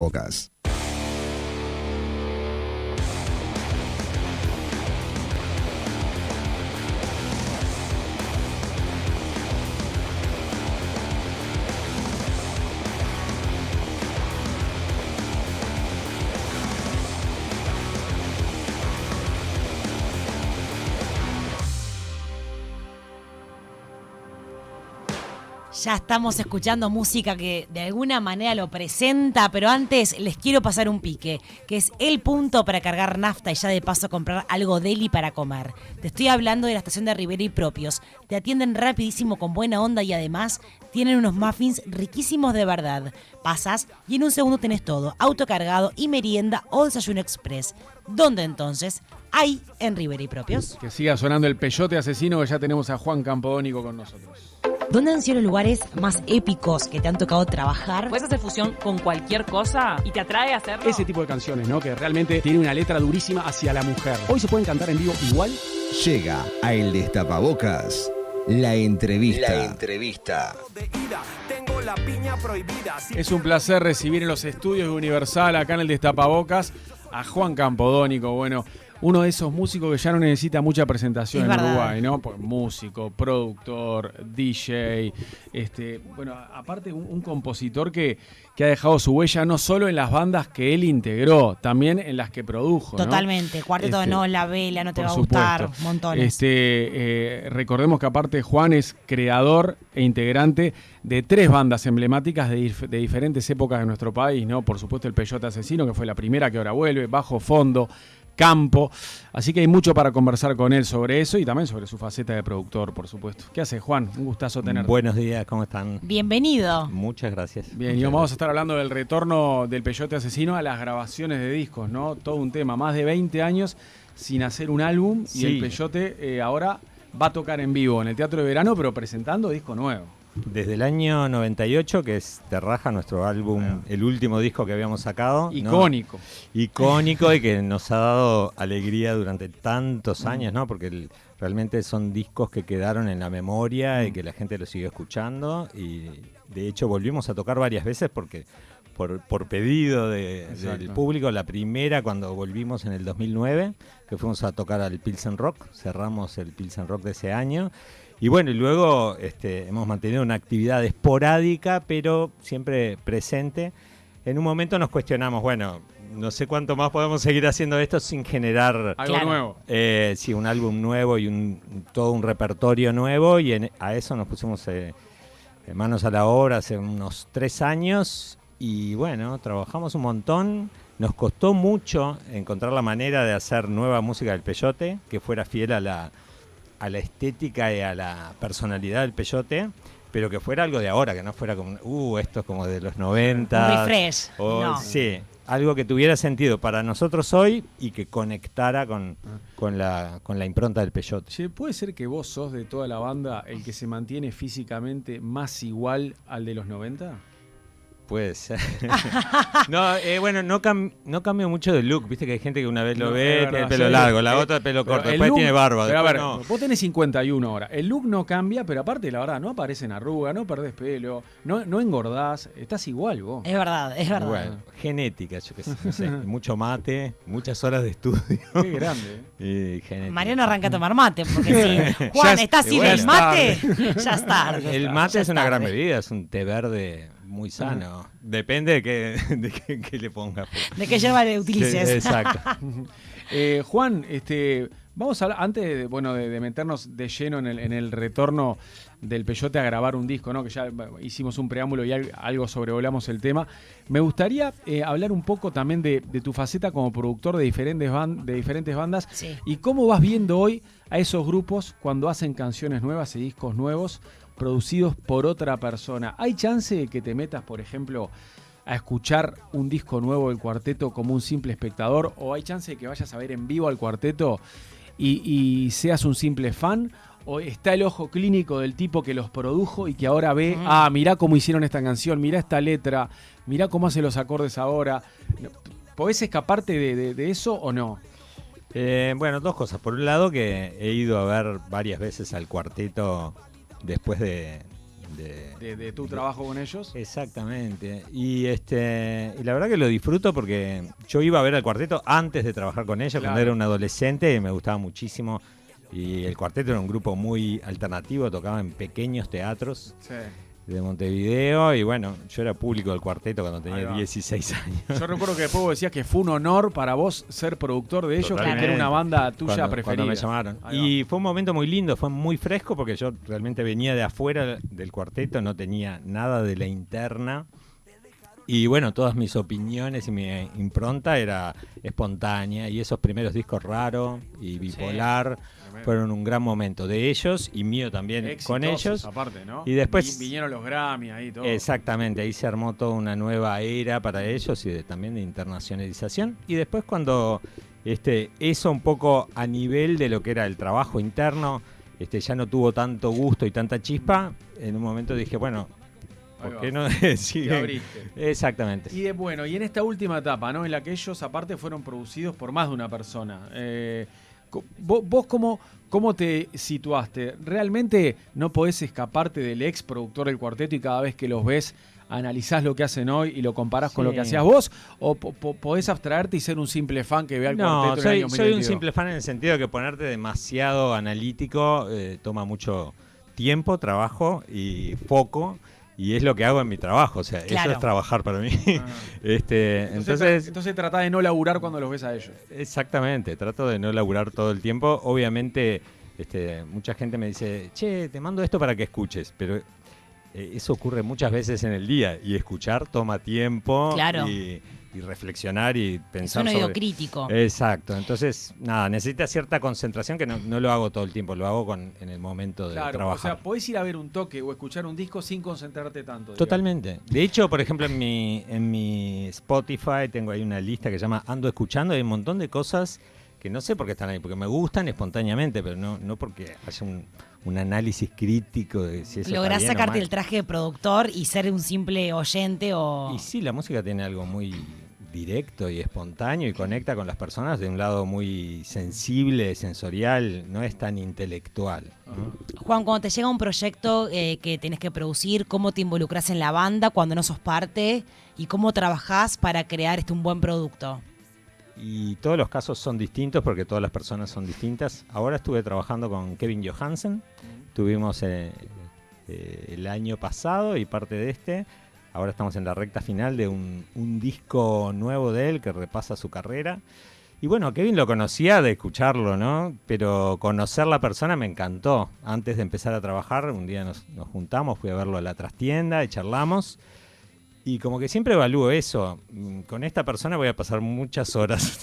Bocas. Ya estamos escuchando música que de alguna manera lo presenta, pero antes les quiero pasar un pique, que es el punto para cargar nafta y ya de paso comprar algo deli para comer. Te estoy hablando de la estación de Rivera y Propios. Te atienden rapidísimo con buena onda y además tienen unos muffins riquísimos de verdad. Pasas y en un segundo tenés todo, autocargado y merienda o desayuno express. ¿Dónde entonces? Ahí, en Rivera y Propios. Que siga sonando el peyote asesino, que ya tenemos a Juan Campodónico con nosotros. ¿Dónde han sido los lugares más épicos que te han tocado trabajar? Puedes hacer fusión con cualquier cosa y te atrae a hacerlo. Ese tipo de canciones, ¿no? Que realmente tiene una letra durísima hacia la mujer. Hoy se pueden cantar en vivo igual. Llega a El Destapabocas, la entrevista. Es un placer recibir en los estudios de Universal, acá en el Destapabocas, a Juan Campodónico. Bueno, uno de esos músicos que ya no necesita mucha presentación en Uruguay, ¿no? Pues músico, productor, DJ, bueno, aparte un compositor que ha dejado su huella no solo en las bandas que él integró, también en las que produjo, ¿no? Totalmente, Cuarteto de Nos, La Vela, No Te Va a Gustar, montones. Recordemos que aparte Juan es creador e integrante de 3 bandas emblemáticas de diferentes épocas de nuestro país, ¿no? Por supuesto el Peyote Asesino, que fue la primera que ahora vuelve, Bajo Fondo, Campo, así que hay mucho para conversar con él sobre eso y también sobre su faceta de productor, por supuesto. ¿Qué hace, Juan? Un gustazo tenerte. Buenos días, ¿cómo están? Bienvenido. Muchas gracias. Bien, y vamos a estar hablando del retorno del Peyote Asesino a las grabaciones de discos, ¿no? Todo un tema, más de 20 años sin hacer un álbum, sí. Y el Peyote ahora va a tocar en vivo en el Teatro de Verano, pero presentando disco nuevo. Desde el año 98, que es Te Raja, nuestro álbum, el último disco que habíamos sacado. Icónico. ¿No? Icónico y que nos ha dado alegría durante tantos años, ¿no? Porque realmente son discos que quedaron en la memoria y que la gente los siguió escuchando. Y de hecho volvimos a tocar varias veces porque por pedido del público. La primera cuando volvimos en el 2009, que fuimos a tocar al Pilsen Rock. Cerramos el Pilsen Rock de ese año. Y bueno, y luego hemos mantenido una actividad esporádica, pero siempre presente. En un momento nos cuestionamos, bueno, no sé cuánto más podemos seguir haciendo esto sin generar algo nuevo. Sí, un álbum nuevo y todo un repertorio nuevo. Y a eso nos pusimos manos a la obra hace unos 3 años. Y bueno, trabajamos un montón. Nos costó mucho encontrar la manera de hacer nueva música del Peyote, que fuera fiel a la estética y a la personalidad del Peyote, pero que fuera algo de ahora, que no fuera como, esto es como de los 90. Un refresh. No. Sí, algo que tuviera sentido para nosotros hoy y que conectara con la impronta del Peyote. Che, ¿puede ser que vos sos de toda la banda el que se mantiene físicamente más igual al de los 90? Puede ser. Bueno, no cambio mucho de look. Viste que hay gente que una vez lo ve, tiene el pelo largo, la otra el pelo corto, después tiene barba. Pero a ver, vos tenés 51 ahora. El look no cambia, pero aparte, la verdad, no aparecen arrugas, no perdés pelo, no engordás, estás igual vos. Es verdad. Bueno, genética, yo qué sé, no sé, mucho mate, muchas horas de estudio. Qué grande. Genética. Mariano arranca a tomar mate, porque si Juan está así del mate, ya es tarde. El mate es una gran bebida, es un té verde muy sano. Depende de qué le pongas. De qué yerba le utilices. Sí, exacto. Juan, vamos a hablar, antes de meternos de lleno en el retorno del Peyote a grabar un disco, ¿no? Que ya hicimos un preámbulo y algo sobrevolamos el tema. Me gustaría hablar un poco también de tu faceta como productor de diferentes bandas, sí. Y cómo vas viendo hoy a esos grupos cuando hacen canciones nuevas y discos nuevos producidos por otra persona. ¿Hay chance de que te metas, por ejemplo, a escuchar un disco nuevo del Cuarteto como un simple espectador? ¿O hay chance de que vayas a ver en vivo al Cuarteto y seas un simple fan? ¿O está el ojo clínico del tipo que los produjo y que ahora ve, mirá cómo hicieron esta canción, mirá esta letra, mirá cómo hacen los acordes ahora? ¿Podés escaparte de eso o no? Bueno, 2 cosas. Por un lado, que he ido a ver varias veces al Cuarteto después de de tu trabajo con ellos. Exactamente. Y la verdad que lo disfruto porque yo iba a ver al cuarteto antes de trabajar con ellos, cuando era un adolescente, y me gustaba muchísimo. Y el cuarteto era un grupo muy alternativo, tocaba en pequeños teatros de Montevideo. Y bueno, yo era público del cuarteto cuando tenía 16 años. Yo recuerdo que después vos decías que fue un honor para vos ser productor de ellos, Totalmente. que era una banda tuya preferida. Cuando me llamaron. Y fue un momento muy lindo, fue muy fresco porque yo realmente venía de afuera del cuarteto, no tenía nada de la interna. Y bueno, todas mis opiniones y mi impronta era espontánea. Y esos primeros discos Raro y Bipolar fueron un gran momento de ellos y mío también. Exitosos, con ellos. Aparte, ¿no? Y después vinieron los Grammy ahí todo. Exactamente, ahí se armó toda una nueva era para ellos y también de internacionalización. Y después cuando eso un poco a nivel de lo que era el trabajo interno, ya no tuvo tanto gusto y tanta chispa, en un momento dije, bueno, ¿por qué no sigue? Te abriste. Exactamente. Y y en esta última etapa, ¿no? En la que ellos aparte fueron producidos por más de una persona. ¿Vos cómo te situaste? ¿Realmente no podés escaparte del ex productor del cuarteto y cada vez que los ves analizás lo que hacen hoy y lo comparás con lo que hacías vos? ¿O podés abstraerte y ser un simple fan que vea el cuarteto en el año 2022? Soy un simple fan en el sentido de que ponerte demasiado analítico toma mucho tiempo, trabajo y foco. Y es lo que hago en mi trabajo, o sea, eso es trabajar para mí. Entonces tratá de no laburar cuando los ves a ellos. Exactamente, trato de no laburar todo el tiempo. Obviamente, mucha gente me dice, che, te mando esto para que escuches, pero eso ocurre muchas veces en el día y escuchar toma tiempo. Claro. Y reflexionar y pensar es un oído crítico. Exacto, entonces nada, necesita cierta concentración que no lo hago todo el tiempo, lo hago en el momento de trabajar. O sea, podés ir a ver un toque o escuchar un disco sin concentrarte tanto. Totalmente. Digamos. De hecho, por ejemplo, en mi Spotify tengo ahí una lista que se llama Ando Escuchando, y hay un montón de cosas que no sé por qué están ahí, porque me gustan espontáneamente, pero no porque haya un análisis crítico de si eso Lográs está bien sacarte o mal. el traje de productor y ser un simple oyente o... Y sí, la música tiene algo muy directo y espontáneo y conecta con las personas de un lado muy sensible, sensorial, no es tan intelectual, ¿no? Juan, cuando te llega un proyecto que tenés que producir, ¿cómo te involucrás en la banda cuando no sos parte? ¿Y cómo trabajás para crear un buen producto? Y todos los casos son distintos porque todas las personas son distintas. Ahora estuve trabajando con Kevin Johansen, tuvimos el año pasado y parte de ahora estamos en la recta final de un disco nuevo de él que repasa su carrera. Y bueno, Kevin lo conocía de escucharlo, ¿no? Pero conocer la persona me encantó. Antes de empezar a trabajar, un día nos juntamos, fui a verlo a la trastienda y charlamos. Y como que siempre evalúo eso. Con esta persona voy a pasar muchas horas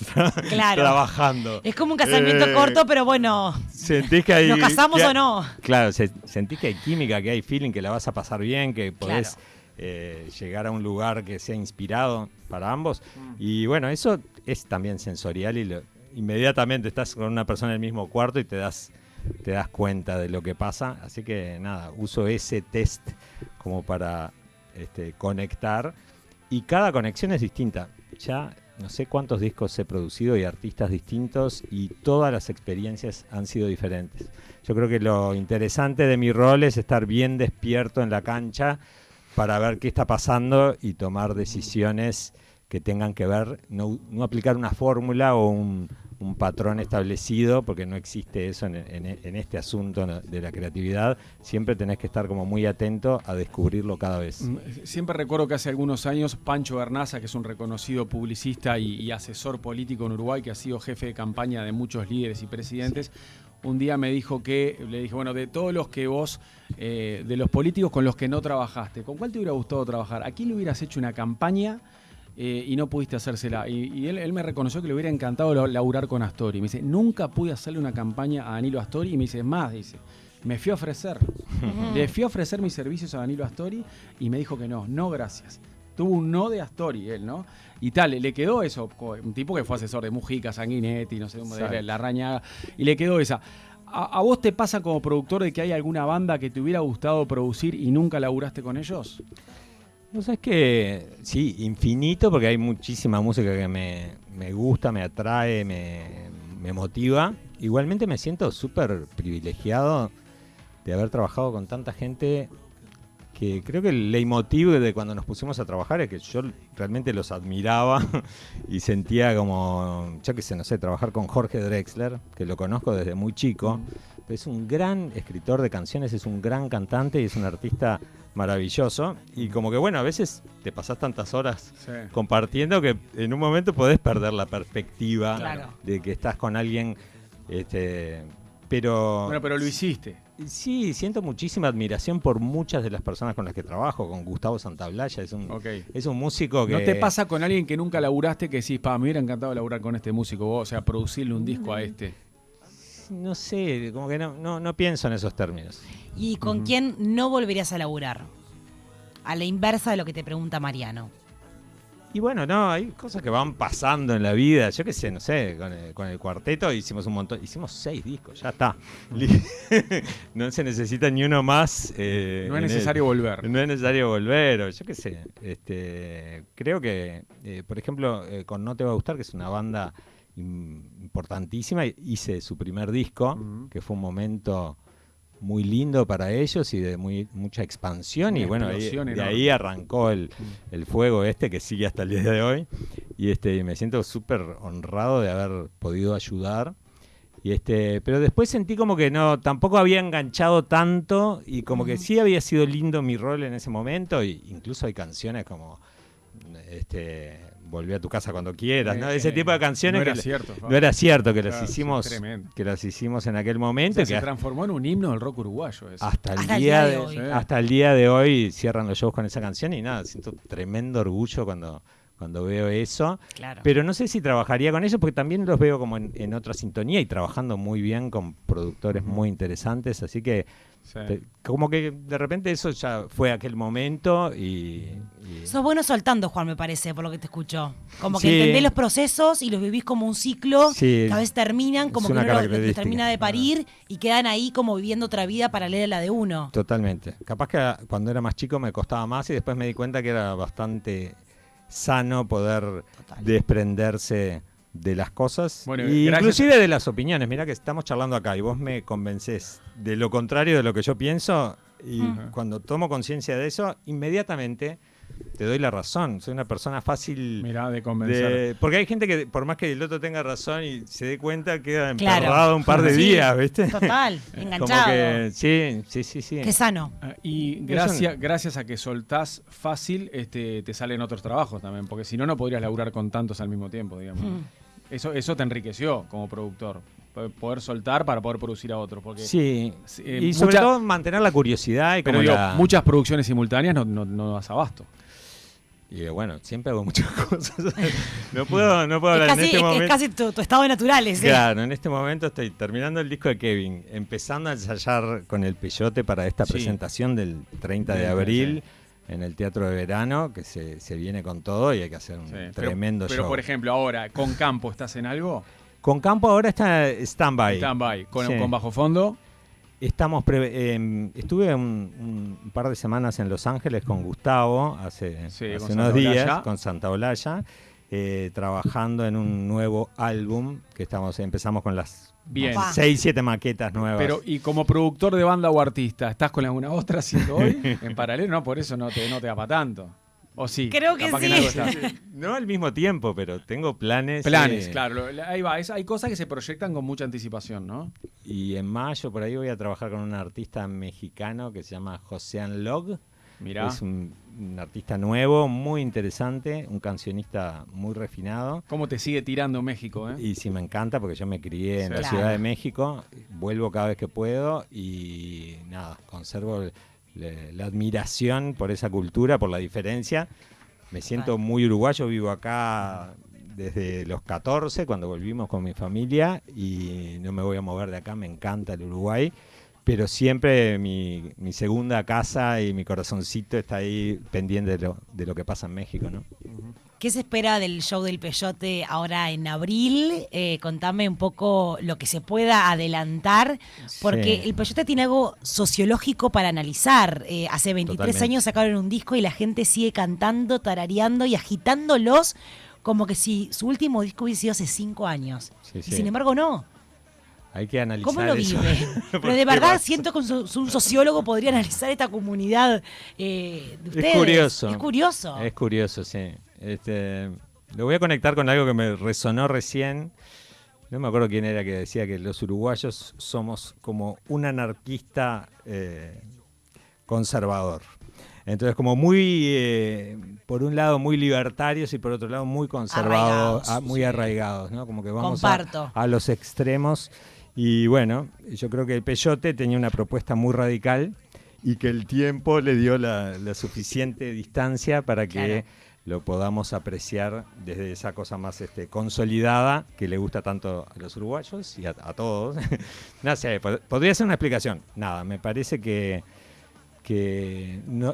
trabajando. Es como un casamiento corto, pero bueno. ¿Sentís que hay, ¿nos casamos o no? Claro, sentís que hay química, que hay feeling, que la vas a pasar bien, que podés llegar a un lugar que sea inspirado para ambos. Y bueno, eso es también sensorial y inmediatamente estás con una persona en el mismo cuarto y te das cuenta de lo que pasa. Así que nada, uso ese test como para conectar, y cada conexión es distinta. Ya no sé cuántos discos he producido y artistas distintos, y todas las experiencias han sido diferentes. Yo creo que lo interesante de mi rol es estar bien despierto en la cancha para ver qué está pasando y tomar decisiones que tengan que ver, no aplicar una fórmula o un patrón establecido, porque no existe eso en este asunto de la creatividad. Siempre tenés que estar como muy atento a descubrirlo cada vez. Siempre recuerdo que hace algunos años Pancho Bernaza, que es un reconocido publicista y asesor político en Uruguay, que ha sido jefe de campaña de muchos líderes y presidentes, un día me dijo le dije, bueno, de todos los que vos, de los políticos con los que no trabajaste, ¿con cuál te hubiera gustado trabajar? ¿A quién le hubieras hecho una campaña y no pudiste hacérsela? Y él me reconoció que le hubiera encantado laburar con Astori. Me dice, nunca pude hacerle una campaña a Danilo Astori. Y me dice, me fui a ofrecer. Le fui a ofrecer mis servicios a Danilo Astori y me dijo que no gracias. Tuvo un no de Astori él, ¿no? Y tal, le quedó eso, un tipo que fue asesor de Mujica, Sanguinetti, no sé, de Larrañaga, y le quedó esa. ¿A vos te pasa como productor de que hay alguna banda que te hubiera gustado producir y nunca laburaste con ellos? No sé, es que sí, infinito, porque hay muchísima música que me gusta, me atrae, me motiva. Igualmente me siento súper privilegiado de haber trabajado con tanta gente que creo que el leitmotiv de cuando nos pusimos a trabajar es que yo realmente los admiraba y sentía como, yo qué sé, no sé, trabajar con Jorge Drexler, que lo conozco desde muy chico. Es un gran escritor de canciones, es un gran cantante y es un artista maravilloso. Y como que bueno, a veces te pasás tantas horas compartiendo que en un momento podés perder la perspectiva de que estás con alguien, pero... Bueno, pero lo hiciste. Sí, siento muchísima admiración por muchas de las personas con las que trabajo, con Gustavo Santaolalla, es un músico que... ¿No te pasa con alguien que nunca laburaste que decís, me hubiera encantado laburar con este músico, vos, o sea, producirle un disco a este? No sé, como que no pienso en esos términos. ¿Y con quién no volverías a laburar? A la inversa de lo que te pregunta Mariano. Y bueno, no, hay cosas que van pasando en la vida. Yo qué sé, no sé, con el cuarteto hicimos un montón, hicimos 6 discos, ya está. No se necesita ni uno más. No es necesario volver. No es necesario volver, o yo qué sé. Creo que, por ejemplo, con No Te Va a Gustar, que es una banda importantísima, hice su primer disco, que fue un momento muy lindo para ellos y de mucha expansión, y bueno, de ahí arrancó el fuego que sigue hasta el día de hoy, y me siento súper honrado de haber podido ayudar, pero después sentí como que tampoco había enganchado tanto, y como que sí había sido lindo mi rol en ese momento, y incluso hay canciones como Volví a tu casa cuando quieras, ¿no? Ese tipo de canciones no era cierto que las hicimos en aquel momento. O sea, se transformó en un himno del rock uruguayo. Eso. Hasta el día de hoy cierran los shows con esa canción y nada, siento tremendo orgullo cuando veo eso. Claro. Pero no sé si trabajaría con ellos porque también los veo como en otra sintonía y trabajando muy bien con productores muy interesantes, así que como que de repente eso ya fue aquel momento y... Sos bueno soltando, Juan, me parece, por lo que te escucho. Como que entendés los procesos y los vivís como un ciclo, que a veces terminan, como que uno los termina de parir y quedan ahí como viviendo otra vida paralela a la de uno. Totalmente. Capaz que cuando era más chico me costaba más y después me di cuenta que era bastante sano poder desprenderse de las cosas, bueno, inclusive de las opiniones. Mirá que estamos charlando acá y vos me convencés de lo contrario de lo que yo pienso y cuando tomo conciencia de eso, inmediatamente te doy la razón. Soy una persona fácil de convencer. Porque hay gente que por más que el otro tenga razón y se dé cuenta, queda emperrado un par de días, ¿viste? Total, enganchado. Como que, sí. Qué sano. Y gracias a que soltás fácil, te salen otros trabajos también, porque si no podrías laburar con tantos al mismo tiempo, digamos. Eso te enriqueció como productor, poder soltar para poder producir a otros. Porque, y sobre todo mantener la curiosidad. Pero muchas producciones simultáneas no das abasto. Y bueno, siempre hago muchas cosas. No puedo hablar en este momento. Es casi tu estado natural ese. Claro, en este momento estoy terminando el disco de Kevin, empezando a ensayar con el Peyote para esta presentación del 30 de abril. En el Teatro de Verano, que se viene con todo y hay que hacer un tremendo show. Pero, por ejemplo, ahora, ¿con Campo estás en algo? Con Campo ahora está stand-by. Stand-by, con Bajo Fondo. Estuve un par de semanas en Los Ángeles con Gustavo, hace unos días, con Santaolalla, trabajando en un nuevo álbum, que empezamos con las 6, 7 maquetas nuevas. Pero, y como productor de banda o artista, ¿estás con alguna otra haciendo hoy? En paralelo, no, por eso no te da para tanto. ¿O sí? Creo que sí. No al mismo tiempo, pero tengo planes. Claro. Ahí va. Hay cosas que se proyectan con mucha anticipación, ¿no? Y en mayo por ahí voy a trabajar con un artista mexicano que se llama Josean Log. Mirá. Es un artista nuevo, muy interesante, un cancionista muy refinado. ¿Cómo te sigue tirando México? Y sí, me encanta porque yo me crié en la Ciudad de México, vuelvo cada vez que puedo y nada, conservo la admiración por esa cultura, por la diferencia. Me siento muy uruguayo, vivo acá desde los 14, cuando volvimos con mi familia y no me voy a mover de acá, me encanta el Uruguay. Pero siempre mi segunda casa y mi corazoncito está ahí pendiente de lo que pasa en México, ¿no? ¿Qué se espera del show del Peyote ahora en abril? Contame un poco lo que se pueda adelantar, porque el Peyote tiene algo sociológico para analizar. Hace 23 años sacaron un disco y la gente sigue cantando, tarareando y agitándolos como que si su último disco hubiese sido hace 5 años. Y sin embargo no. Hay que analizar ¿Cómo lo eso. vive? ¿Por Pero de qué verdad pasa? siento que un sociólogo podría analizar esta comunidad de ustedes. Es curioso. Es curioso. Es curioso, sí. Lo voy a conectar con algo que me resonó recién. No me acuerdo quién era que decía que los uruguayos somos como un anarquista conservador. Entonces, como muy, por un lado, muy libertarios y por otro lado, muy conservados, Arraigados, muy sí. arraigados, ¿no? Como que vamos Comparto. a los extremos. Y bueno, yo creo que el Peyote tenía una propuesta muy radical y que el tiempo le dio la suficiente distancia para que Claro. lo podamos apreciar desde esa cosa más consolidada que le gusta tanto a los uruguayos y a todos. No sé, podría ser una explicación. Nada, me parece que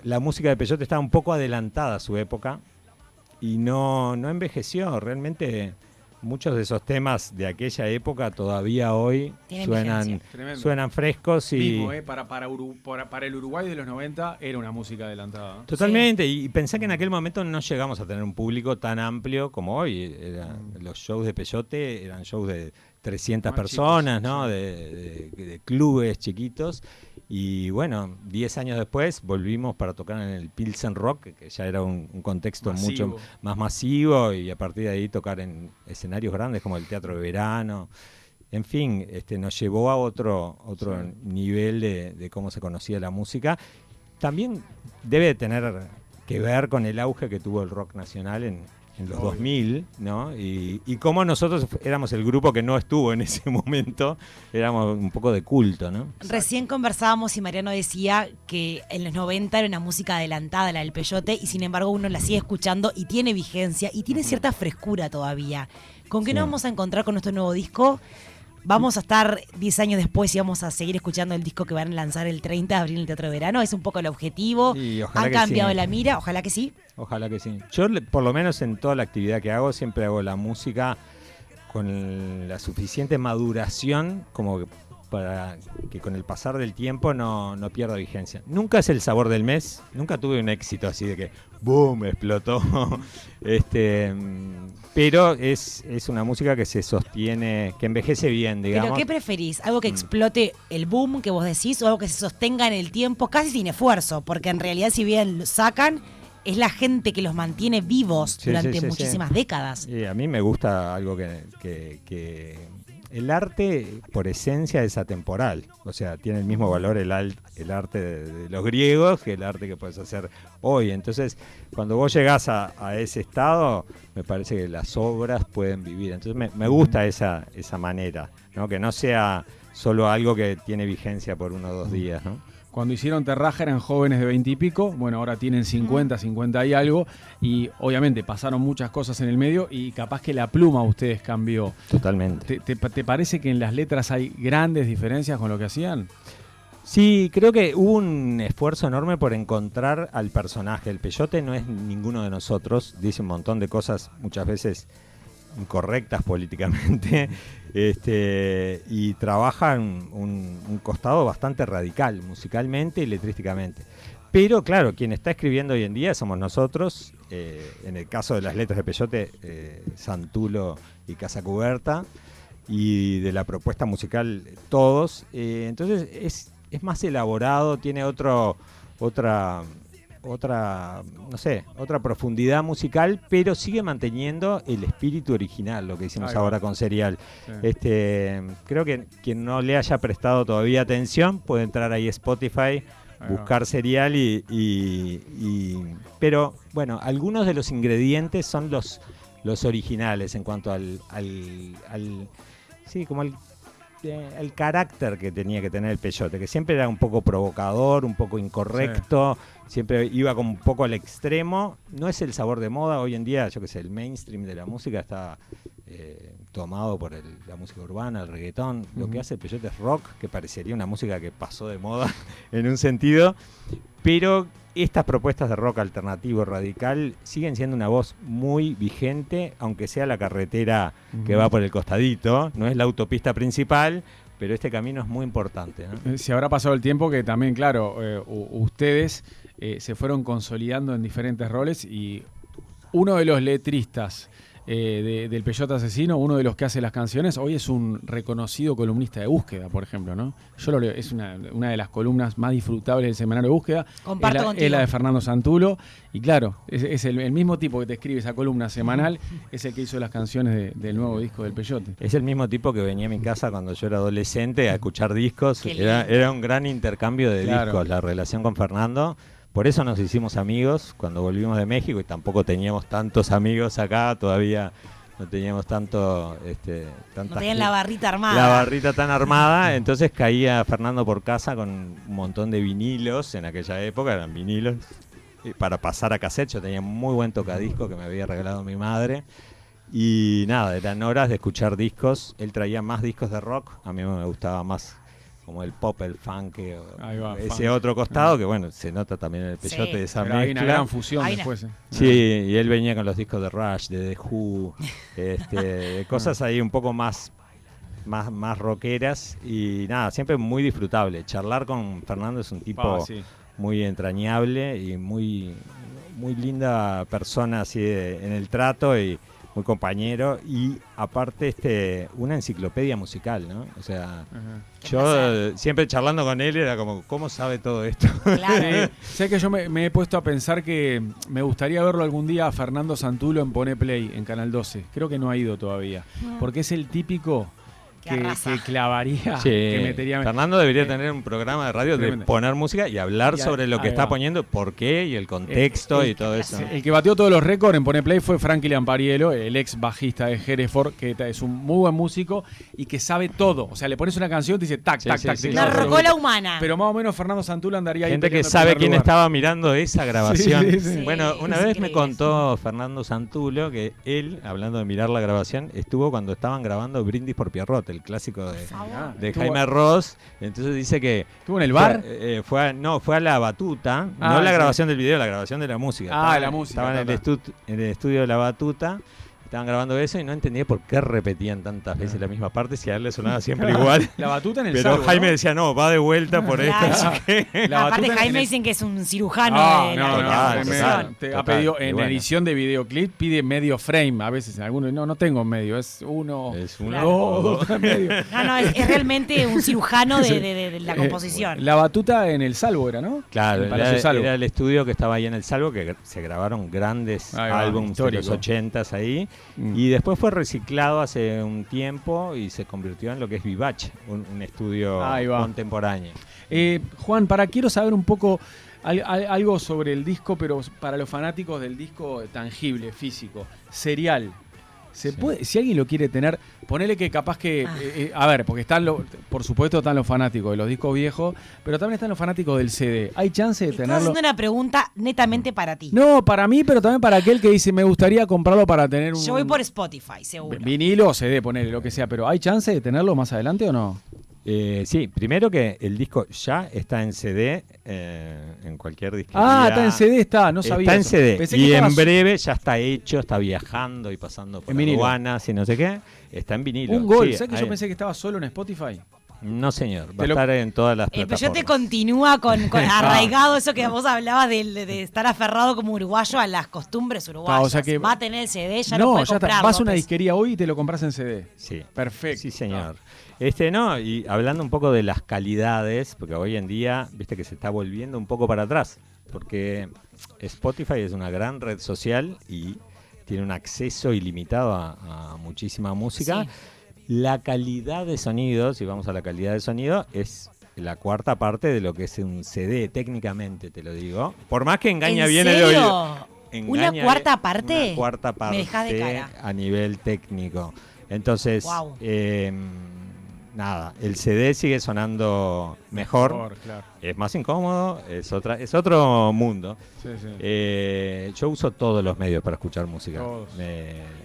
la música de Peyote estaba un poco adelantada a su época y no envejeció. Realmente muchos de esos temas de aquella época todavía hoy Tienen suenan, Tremendo. suenan frescos y... Mismo, para el Uruguay de los 90 era una música adelantada. Totalmente, y pensé que en aquel momento no llegamos a tener un público tan amplio como hoy. Los shows de Peyote eran shows de 300 Más personas, chicos, ¿no? sí. De clubes chiquitos. Y bueno, 10 años después volvimos para tocar en el Pilsen Rock, que ya era un contexto Masivo. mucho más masivo, y a partir de ahí tocar en escenarios grandes como el Teatro de Verano. En fin, nos llevó a otro Sí. nivel de cómo se conocía la música. También debe tener que ver con el auge que tuvo el rock nacional en los Obvio. 2000, ¿no? Y cómo nosotros éramos el grupo que no estuvo en ese momento, éramos un poco de culto, ¿no? Recién conversábamos y Mariano decía que en los 90 era una música adelantada, la del Peyote, y sin embargo uno la sigue escuchando y tiene vigencia y tiene cierta frescura todavía. ¿Con qué Sí. nos vamos a encontrar con nuestro nuevo disco? Vamos a estar 10 años después y vamos a seguir escuchando el disco que van a lanzar el 30 de abril en el Teatro de Verano. Es un poco el objetivo. Y ojalá Han que cambiado sí. la mira, ojalá que sí. Ojalá que sí. Yo, por lo menos en toda la actividad que hago, siempre hago la música con la suficiente maduración como para que con el pasar del tiempo no pierda vigencia. Nunca es el sabor del mes, nunca tuve un éxito así de que ¡boom! Explotó. Pero es una música que se sostiene, que envejece bien, digamos. ¿Pero qué preferís? ¿Algo que explote el boom que vos decís o algo que se sostenga en el tiempo casi sin esfuerzo? Porque en realidad si bien lo sacan, es la gente que los mantiene vivos Sí, durante sí, muchísimas décadas. A mí me gusta algo que el arte por esencia es atemporal, o sea, tiene el mismo valor el arte de los griegos que el arte que puedes hacer hoy. Entonces, cuando vos llegás a ese estado, me parece que las obras pueden vivir. Entonces, me gusta esa manera, ¿no? Que no sea solo algo que tiene vigencia por 1 o 2 días, ¿no? Cuando hicieron Terraja eran jóvenes de 20 y pico, bueno, ahora tienen 50, 50 y algo, y obviamente pasaron muchas cosas en el medio y capaz que la pluma a ustedes cambió. Totalmente. ¿Te parece que en las letras hay grandes diferencias con lo que hacían? Sí, creo que hubo un esfuerzo enorme por encontrar al personaje. El Peyote no es ninguno de nosotros, dice un montón de cosas muchas veces incorrectas políticamente, y trabaja en un costado bastante radical musicalmente y letrísticamente. Pero claro, quien está escribiendo hoy en día somos nosotros, en el caso de las letras de Peyote, Santulo y Casa Cuberta, y de la propuesta musical todos. Entonces es más elaborado, tiene otra profundidad musical, pero sigue manteniendo el espíritu original, lo que hicimos Ahí va. ahora con Serial. Sí. Creo que quien no le haya prestado todavía atención puede entrar ahí a Spotify, Ahí va. buscar Serial pero bueno, algunos de los ingredientes son los originales en cuanto al carácter que tenía que tener el Peyote, que siempre era un poco provocador, un poco incorrecto, siempre iba como un poco al extremo. No es el sabor de moda hoy en día, yo qué sé, el mainstream de la música está tomado por la música urbana, el reggaetón. Lo que hace el Peyote es rock, que parecería una música que pasó de moda en un sentido, pero estas propuestas de rock alternativo radical siguen siendo una voz muy vigente, aunque sea la carretera que va por el costadito, no es la autopista principal, pero este camino es muy importante, ¿no? Se habrá pasado el tiempo que también, claro, ustedes se fueron consolidando en diferentes roles y uno de los letristas del Peyote Asesino, uno de los que hace las canciones, hoy es un reconocido columnista de Búsqueda, por ejemplo, ¿no? Yo lo leo, es una de las columnas más disfrutables del semanario de Búsqueda. Comparto contigo. Es la de Fernando Santulo, y claro, es el mismo tipo que te escribe esa columna semanal, es el que hizo las canciones del nuevo disco del Peyote. Es el mismo tipo que venía a mi casa cuando yo era adolescente a escuchar discos. Qué Era un gran intercambio de discos, la relación con Fernando. Por eso nos hicimos amigos cuando volvimos de México, y tampoco teníamos tantos amigos acá, todavía no teníamos tanto... No tenían la barrita armada. La barrita tan armada, entonces caía Fernando por casa con un montón de vinilos, en aquella época eran vinilos, para pasar a cassette. Yo tenía muy buen tocadisco que me había regalado mi madre. Y nada, eran horas de escuchar discos. Él traía más discos de rock, a mí me gustaba más como el pop, el funk, ese otro costado, que bueno, se nota también en el Peyote de esa Pero mezcla. hay una gran fusión después. Sí, y él venía con los discos de Rush, de The Who, cosas ahí un poco más rockeras, y nada, siempre muy disfrutable. Charlar con Fernando es un tipo muy entrañable y muy linda persona así en el trato, y muy compañero, y aparte una enciclopedia musical, ¿no? O sea, yo siempre charlando con él era como, ¿cómo sabe todo esto? Claro. Sé que yo me he puesto a pensar que me gustaría verlo algún día a Fernando Santulo en Pone Play, en Canal 12. Creo que no ha ido todavía, porque es el típico que clavaría, que metería... Fernando debería tener un programa de radio de poner música y hablar sobre lo que está poniendo, por qué, y el contexto y todo eso. El que batió todos los récords en Pone Play fue Frankie Lampariello, el ex bajista de Hereford, que es un muy buen músico y que sabe todo. O sea, le pones una canción y te dice tac, tac, tac. La rocola humana. Pero más o menos Fernando Santulo andaría ahí. Gente que sabe quién estaba mirando esa grabación. Sí, bueno, una vez me contó Fernando Santulo que él, hablando de mirar la grabación, estuvo cuando estaban grabando Brindis por Pierrot, el clásico de Jaime Ross. Entonces dice que ¿estuvo en el bar? Fue a la batuta, no la grabación del video, la grabación de la música. La música. Estaba en el estudio de la batuta, estaban grabando eso, y no entendía por qué repetían tantas veces la misma parte, si a él le sonaba siempre igual. La batuta en el Pero salvo, Jaime ¿no? decía, no, va de vuelta por esto. Aparte Jaime dicen que es un cirujano de la composición. Ha pedido en edición de videoclip, pide medio frame, a veces en algunos, no tengo medio, es uno, dos, medio. No, es realmente un cirujano de la composición. La batuta en el Salvo era, ¿no? Claro, era el estudio que estaba ahí en el Salvo, que se grabaron grandes álbumes de los 80s ahí. Y después fue reciclado hace un tiempo y se convirtió en lo que es Vivace, un estudio contemporáneo. Juan, quiero saber un poco algo sobre el disco, pero para los fanáticos del disco tangible, físico, serial. ¿Se puede, si alguien lo quiere tener, ponele que capaz que... a ver, porque por supuesto están los fanáticos de los discos viejos, pero también están los fanáticos del CD. ¿Hay chance de tenerlo? Estás haciendo una pregunta netamente para ti. No, para mí, pero también para aquel que dice, me gustaría comprarlo para tener un... Yo voy por Spotify, seguro. Vinilo o CD, ponele, lo que sea, pero ¿hay chance de tenerlo más adelante o no? Sí, primero que el disco ya está en CD, en cualquier disquería. Está en CD, no sabía. Está en CD, Pensé y que en breve ya está hecho, está viajando y pasando por vinilo. aduanas y no sé qué. Está en vinilo. Un gol, sí, ¿sabes que yo pensé que estaba solo en Spotify? No, señor, va a estar en todas las plataformas. Pero yo te continúa con arraigado eso que vos hablabas de estar aferrado como uruguayo a las costumbres uruguayas. O sea que va a tener el CD, ya no puede ya comprarlo. Está. Vas a una disquería hoy y te lo compras en CD. Sí. Perfecto. Sí, señor. Y hablando un poco de las calidades, porque hoy en día, viste que se está volviendo un poco para atrás, porque Spotify es una gran red social y tiene un acceso ilimitado a muchísima música. Sí. La calidad de sonido, si vamos a la calidad de sonido, es la cuarta parte de lo que es un CD, técnicamente te lo digo. Por más que engaña bien el oído. ¿Una cuarta parte? Una cuarta parte. Me dejas de cara. A nivel técnico. Entonces, nada, el CD sigue sonando mejor, claro. Es más incómodo, es otro mundo. Sí, sí. Yo uso todos los medios para escuchar música.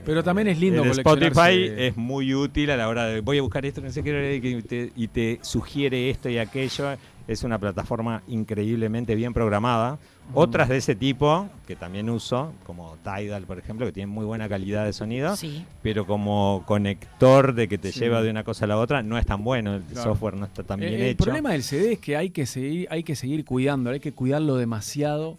Pero también es lindo Spotify es muy útil a la hora de voy a buscar esto, no sé qué, y te sugiere esto y aquello. Es una plataforma increíblemente bien programada. Otras de ese tipo, que también uso, como Tidal, por ejemplo, que tienen muy buena calidad de sonido, pero como conector de que te lleva de una cosa a la otra, no es tan bueno. El software no está tan bien hecho. El problema del CD es que hay que seguir cuidándolo, hay que cuidarlo demasiado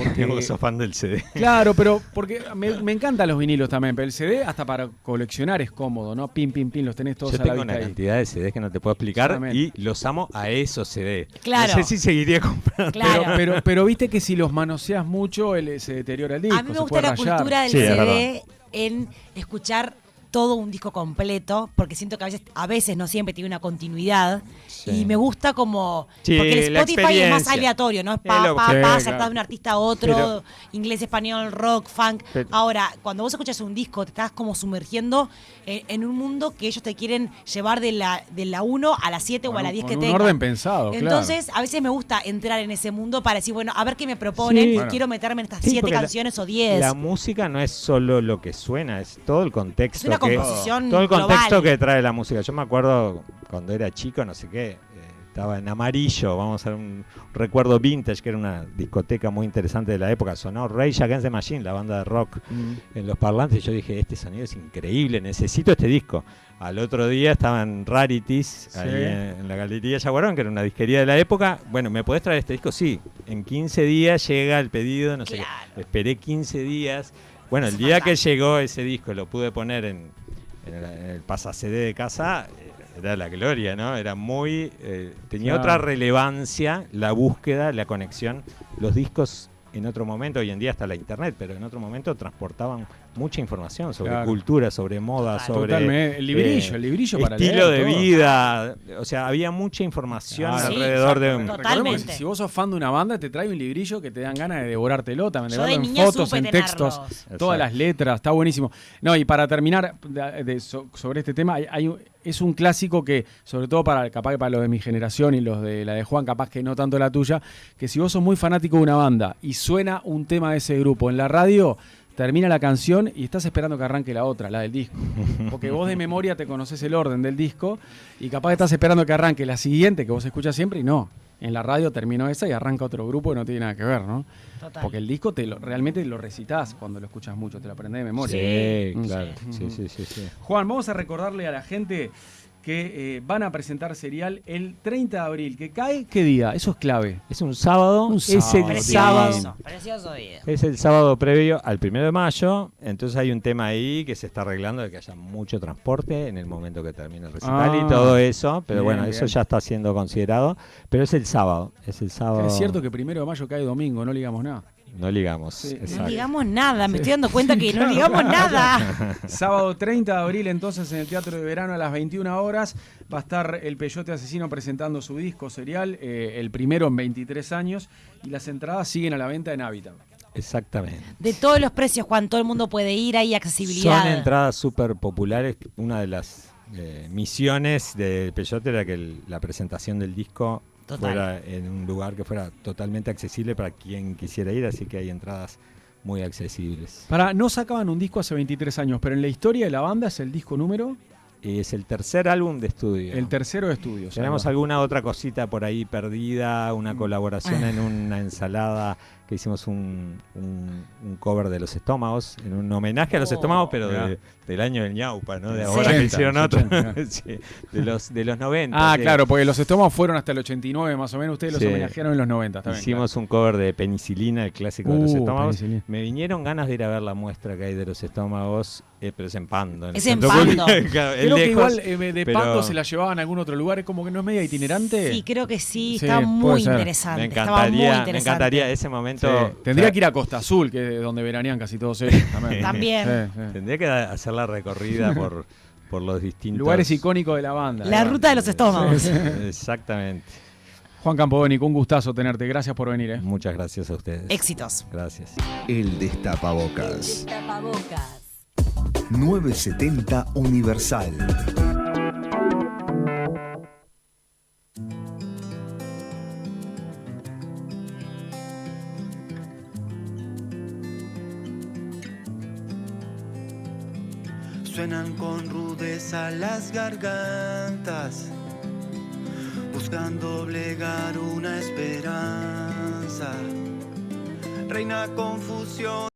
porque Vos sos fan del CD. claro, pero porque me encantan los vinilos también, pero el CD hasta para coleccionar es cómodo, ¿no? Pin, pin, pin, los tenés todos Yo a la tengo vista una ahí. cantidad de CDs que no te puedo explicar Solamente. y los amo a esos CDs. Claro. No sé si seguiría comprando. Claro. Pero viste que si los manoseas mucho, se deteriora el disco. A mí me se gusta puede la rayar. cultura del Sí, es CD en escuchar todo un disco completo, porque siento que a veces no siempre tiene una continuidad. Sí. Y me gusta como... Sí, porque el la Spotify es más experiencia. aleatorio, ¿no? Es Sí, saltás claro. de un artista a otro, Pero- inglés, español, rock, funk. Pero- Ahora, cuando vos escuchas un disco, te estás como sumergiendo en un mundo que ellos te quieren llevar de la 1 a la 7 o a la 10 que Con un tengan. orden pensado, claro. Entonces, a veces me gusta entrar en ese mundo para decir, bueno, a ver qué me proponen, Sí. y Bueno. quiero meterme en estas Sí, 7 porque canciones o 10. La música no es solo lo que suena, es todo el contexto. Es una que- composición todo el contexto global. que trae la música. Yo me acuerdo cuando era chico, no sé qué, estaba en Amarillo, vamos a hacer un recuerdo vintage, que era una discoteca muy interesante de la época. Sonó Rage Against the Machine, la banda de rock, en los parlantes. Y yo dije, este sonido es increíble, necesito este disco. Al otro día estaban Rarities, ahí en la Galería Yaguarón, que era una disquería de la época. Bueno, ¿me podés traer este disco? Sí. En 15 días llega el pedido, no sé Claro. qué. Esperé 15 días. Bueno, el Es día que fantástico. llegó ese disco, lo pude poner en el pasa-CD de casa, era la gloria, ¿no? Era muy... tenía Claro. otra relevancia la búsqueda, la conexión. Los discos en otro momento, hoy en día hasta la internet, pero en otro momento transportaban mucha información sobre Claro. cultura, sobre moda, sobre... Totalmente. El librillo para estilo leer, de todo. vida. O sea, había mucha información Claro. alrededor de un... exacto. Recordemos que Totalmente. si vos sos fan de una banda, te trae un librillo que te dan ganas de devorártelo también, de Yo de verlo en niña fotos, supe en textos, tenerlos. todas las letras, está buenísimo. No, y para terminar sobre este tema, es un clásico que, sobre todo capaz que para los de mi generación y los de la de Juan, capaz que no tanto la tuya, que si vos sos muy fanático de una banda y suena un tema de ese grupo en la radio, termina la canción y estás esperando que arranque la otra, la del disco. Porque vos de memoria te conoces el orden del disco y capaz que estás esperando que arranque la siguiente que vos escuchas siempre y no. En la radio terminó esa y arranca otro grupo y no tiene nada que ver, ¿no? Total. Porque el disco realmente lo recitas cuando lo escuchas mucho, te lo aprendés de memoria. Sí, Mm. claro. Sí. Juan, vamos a recordarle a la gente que van a presentar Serial el 30 de abril, que cae, ¿qué día? Eso es clave. Es un sábado. Un Es el sábado, sábado. Precioso, precioso día. Es el sábado previo al 1 de mayo, entonces hay un tema ahí que se está arreglando de que haya mucho transporte en el momento que termine el recital y todo eso, pero Bien, bueno, bien. eso ya está siendo considerado, pero es el sábado. Es cierto que 1 de mayo cae domingo, no ligamos nada. No ligamos. Sí. exacto. No digamos nada, me estoy dando cuenta que no digamos nada. Sábado 30 de abril, entonces, en el Teatro de Verano a las 21 horas, va a estar el Peyote Asesino presentando su disco Serial, el primero en 23 años, y las entradas siguen a la venta en Hábitat. Exactamente. De todos los precios, Juan, todo el mundo puede ir, hay accesibilidad. Son entradas súper populares. Una de las misiones de Peyote era que la presentación del disco Total. fuera en un lugar que fuera totalmente accesible para quien quisiera ir, así que hay entradas muy accesibles. No sacaban un disco hace 23 años, pero en la historia de la banda es el disco número, Es el tercer álbum de estudio. el tercero de estudios. Tenemos alguna otra cosita por ahí perdida, una colaboración en una ensalada que hicimos un cover de Los Estómagos, en un homenaje a Los Oh. Estómagos, pero Mirá. del año del ñaupa, ¿no? De Sí. ahora que 80, hicieron otro. 80. Sí, de los 90. Ah, sí. claro, porque los estómagos fueron hasta el 89 más o menos, ustedes los Sí. homenajearon en los 90. Está bien, Hicimos un cover de Penicilina, el clásico de Los Estómagos. Penicilina. Me vinieron ganas de ir a ver la muestra que hay de Los Estómagos, pero es en Pando. el Es en Centro Pando. Cultural. Claro, Creo que lejos, igual de pero Pando se la llevaban a algún otro lugar, es como que no es media itinerante. Sí, creo que sí, Sí, está puede muy ser. interesante. me Estaba muy interesante. encantaría ese Sí. momento. Tendría que ir a Costa Azul, que es donde veranean casi todos ellos. También. También. Sí, sí. Tendría que hacer la recorrida por los distintos Lugares icónicos de la banda. La ruta de los estómagos. Exactamente. Juan Campodónico, un gustazo tenerte. Gracias por venir. Muchas gracias a ustedes. Éxitos. Gracias. El Destapabocas. Tapabocas. 970 Universal. Suenan con rudeza las gargantas, buscando doblegar una esperanza. Reina confusión.